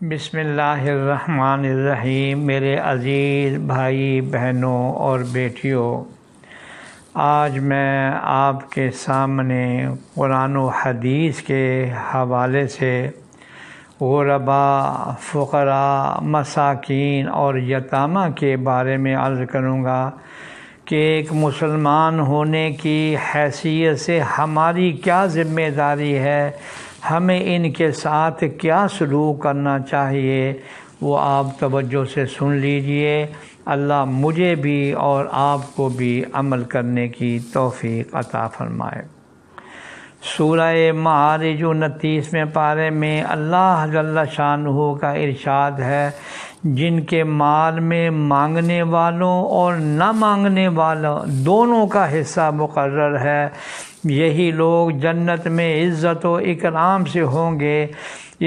بسم اللہ الرحمن الرحیم۔ میرے عزیز بھائی بہنوں اور بیٹیوں، آج میں آپ کے سامنے قرآن و حدیث کے حوالے سے غرباء، فقراء، مساکین اور یتامہ کے بارے میں عرض کروں گا کہ ایک مسلمان ہونے کی حیثیت سے ہماری کیا ذمہ داری ہے، ہمیں ان کے ساتھ کیا سلوک کرنا چاہیے، وہ آپ توجہ سے سن لیجئے۔ اللہ مجھے بھی اور آپ کو بھی عمل کرنے کی توفیق عطا فرمائے۔ سورہ معارج 29ویں پارے میں اللہ جل شانہ کا ارشاد ہے، جن کے مال میں مانگنے والوں اور نہ مانگنے والوں دونوں کا حصہ مقرر ہے، یہی لوگ جنت میں عزت و اکرام سے ہوں گے۔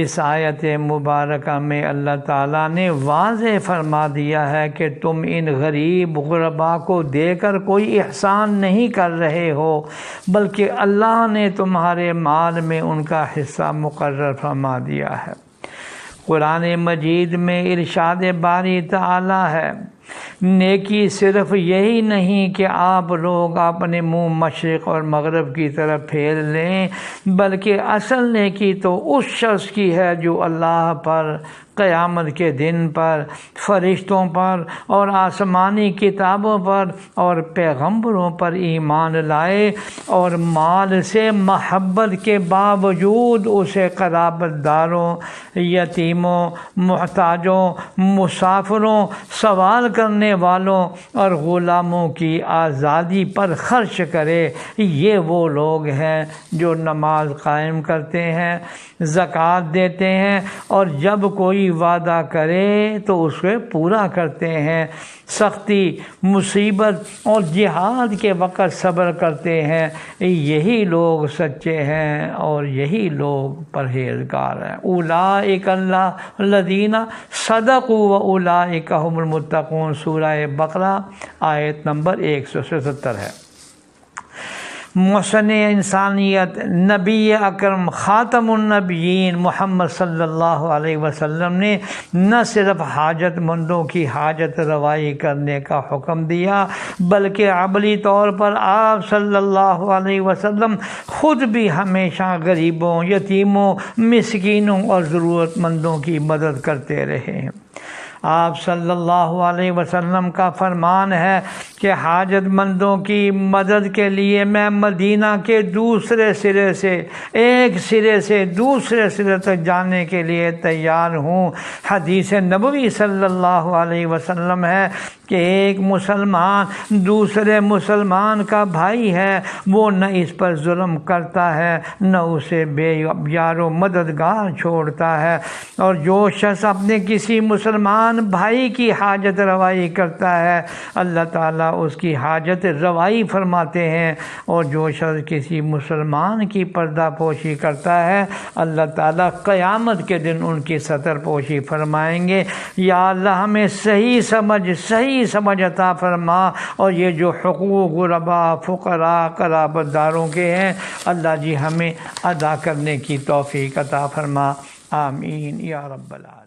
اس آیت مبارکہ میں اللہ تعالیٰ نے واضح فرما دیا ہے کہ تم ان غریب غرباء کو دے کر کوئی احسان نہیں کر رہے ہو، بلکہ اللہ نے تمہارے مال میں ان کا حصہ مقرر فرما دیا ہے۔ قرآن مجید میں ارشاد باری تعالیٰ ہے، نیکی صرف یہی نہیں کہ آپ لوگ اپنے منہ مشرق اور مغرب کی طرف پھیر لیں، بلکہ اصل نیکی تو اس شخص کی ہے جو اللہ پر، قیامت کے دن پر، فرشتوں پر اور آسمانی کتابوں پر اور پیغمبروں پر ایمان لائے، اور مال سے محبت کے باوجود اسے قرابت داروں، یتیموں، محتاجوں، مسافروں، سوال کرنے والوں اور غلاموں کی آزادی پر خرچ کرے۔ یہ وہ لوگ ہیں جو نماز قائم کرتے ہیں، زکوٰۃ دیتے ہیں، اور جب کوئی وعدہ کرے تو اسے پورا کرتے ہیں، سختی، مصیبت اور جہاد کے وقت صبر کرتے ہیں۔ یہی لوگ سچے ہیں اور یہی لوگ پرہیزگار ہیں۔ اولئک الذین صدقوا واولئک هم المتقون، سورہ بقرہ آیت نمبر 177 ہے۔ محسن انسانیت نبی اکرم خاتم النبیین محمد صلی اللہ علیہ وسلم نے نہ صرف حاجت مندوں کی حاجت روائی کرنے کا حکم دیا، بلکہ عملی طور پر آپ صلی اللہ علیہ وسلم خود بھی ہمیشہ غریبوں، یتیموں، مسکینوں اور ضرورت مندوں کی مدد کرتے رہے ہیں۔ آپ صلی اللہ علیہ وسلم کا فرمان ہے کہ حاجت مندوں کی مدد کے لیے میں مدینہ کے دوسرے سرے سے ایک سرے سے دوسرے سرے تک جانے کے لیے تیار ہوں۔ حدیث نبوی صلی اللہ علیہ وسلم ہے کہ ایک مسلمان دوسرے مسلمان کا بھائی ہے، وہ نہ اس پر ظلم کرتا ہے، نہ اسے بے یار و مددگار چھوڑتا ہے، اور جو شخص اپنے کسی مسلمان بھائی کی حاجت روائی کرتا ہے، اللہ تعالیٰ اس کی حاجت روائی فرماتے ہیں، اور جو شخص کسی مسلمان کی پردہ پوشی کرتا ہے، اللہ تعالیٰ قیامت کے دن ان کی ستر پوشی فرمائیں گے۔ یا اللہ ہمیں صحیح سمجھ عطا فرما، اور یہ جو حقوق غرباء، فقراء، قرابت داروں کے ہیں، اللہ جی ہمیں ادا کرنے کی توفیق عطا فرما۔ آمین یا رب العالمین۔